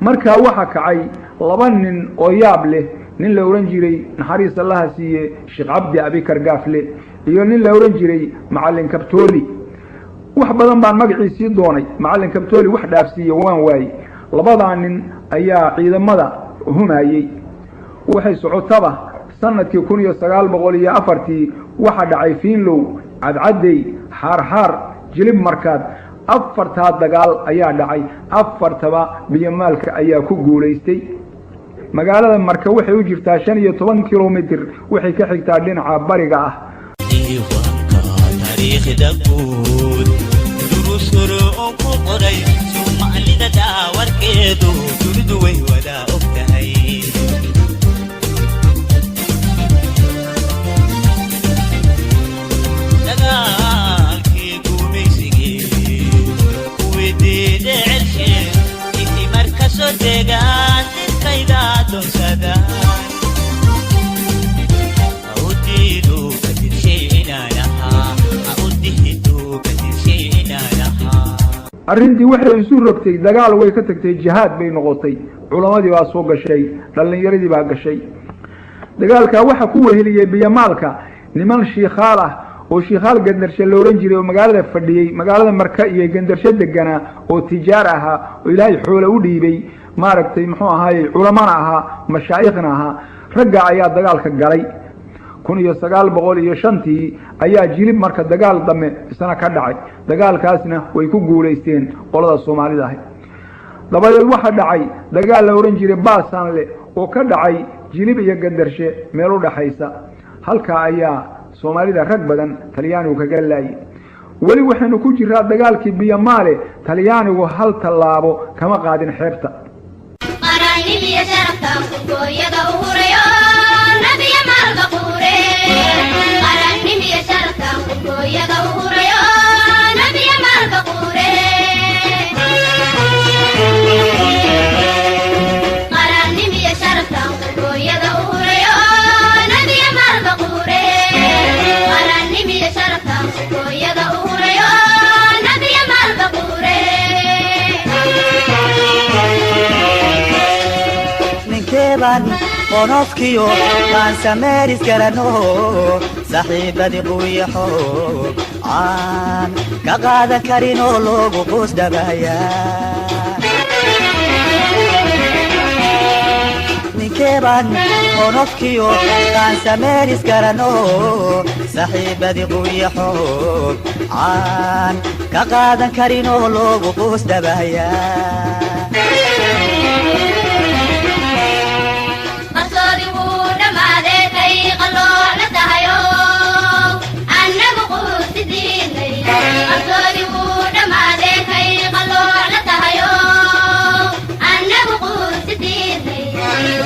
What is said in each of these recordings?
markaa waxa kacay laba nin oo yaab leh nin la oran jiray naxariis allaha siiye sheekh cabdi abikar gaafle iyo nin la oran jiray macallin kabtooli wax badan baan magaciisii doonay macallin kabtooli wax dhaafsiiye waan waayey labadaa nin ayaa ciidamada humayey waxay socotaba sanadkii 1904 waxa dhacay fiinlow cadcadey xaarxaar jilib markaad afartaa dagaal ayaa dhacay afartaba biyamaalka ayaa ku guuleystay magaalada marka waxay u jirtaa 15 kilomitir waxay ka xigtaa dhinaca bariga ah taariikh dabuud durus oo ku qoray Soomaalida daawarkeedu dunidu way wada ogtahay dagaalkii gumaysigii kuweydiida celshe intii markasoo deegaan ninkayda doonsadaan awdiidu kadib arrintii waxay isu rogtay dagaal way ka tagtay jihaad bay noqotay culamadii baa soo gashay dhalinyaradii baa gashay dagaalka waxa ku weheliyay biyamaalka niman shiikhaal ah oo shiikhaal gandarsho la oran jiray oo magaalada fadhiyay magaalada marka iyo gandarsho degana oo tijaar aha oo ilaahay xoolo u dhiibay maaragtay muxuu ahaayay culamana aha mashaayikhna aha ragga ayaa dagaalka galay 1905 ayaa jilib marka dagaal dame isna ka dhacay dagaalkaasna way ku guuleysteen qolada Soomaalida ah dabadeed waxa dhacay dagaal la oran jiray Baasanle oo ka dhacay jilib iyo gandarshe meel u dhaxaysa halka ayaa Soomaalida rag badan Talyaanigu kaga laayay wali waxaanu ku jiraa dagaalkii biyamaale Talyaanigu hal talaabo kama qaadin xeebta qaranimiya sharafta ku gooyada u hurayo nabiya marba qure qaranimiya sharafta ku gooyada u hurayo nabiya marba qure qaranimiya sharafta ku gooyada u hurayo nabiya marba qure qaranimiya sharafta ku gooyada u hurayo nabiya marba qure ninkeeban qonofkiyo maan sameeris garano saaxiibadi quyaxo aan ka qaadan karin oo loogu qoos dhabaya ninkeeban qonofkiyo maan sameeris garano saaxiibadi quyaxo aan ka qaadan karin oo loogu qoos dhabaya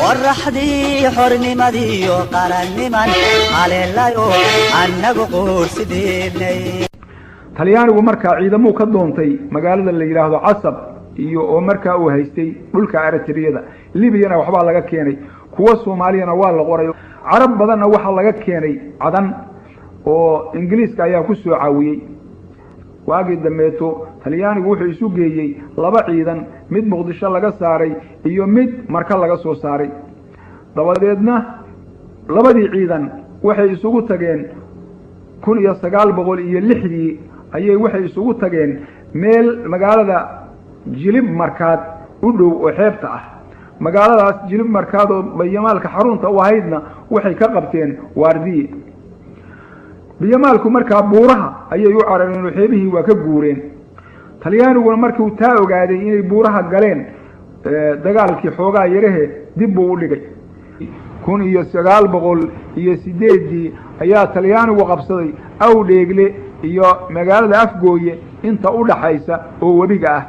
ورحدي حرني مديو قرني من على الليو أنك قول سديني Talyaanigu marka ciidamo ka doontay magaalada la yiraahdo Casab iyo oo marka uu haystay dhulka Eritreada Libyana waxba laga keenay kuwa Soomaaliyana waa la qoray Arab badanna waxa laga keenay cadan oo Ingiriiska ayaa ku soo caawiyay waagi dameeto Talyaanigu wuxuu isu geeyay laba ciidan mid Muqdisho laga saaray iyo mid marka laga soo saaray dabadeedna labadii ciidan waxay isugu tageen 1906 ayay waxay isugu tageen meel magaalada jilib markaad u dhow oo xeebta ah magaaladaas jilib markaad oo bayamaalka xarunta u ahaydna waxay ka qabteen waardiye biyamaalku markaa buuraha ayay u carareen xeebihii waa ka guureen Talyaaniguna markii uu taa ogaaday inay buuraha galeen dagaalkii xoogaa yarahe dib uu dhigay 1908 ayaa Talyaanigu qabsaday Awdheegle iyo magaalada Afgooye inta u dhaxaysa oo wabiga ah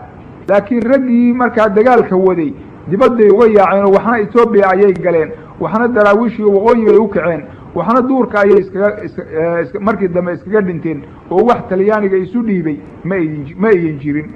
laakiin raggii markaa dagaalka waday dibadday uga yaaceen waxna Itoobiya ayay galeen waxna daraawiish iyo waqooyi ay u kaceen waxna duurka ayay markii dambe iskaga dhinteen oo wax Talyaaniga isu dhiibay ma ay jirin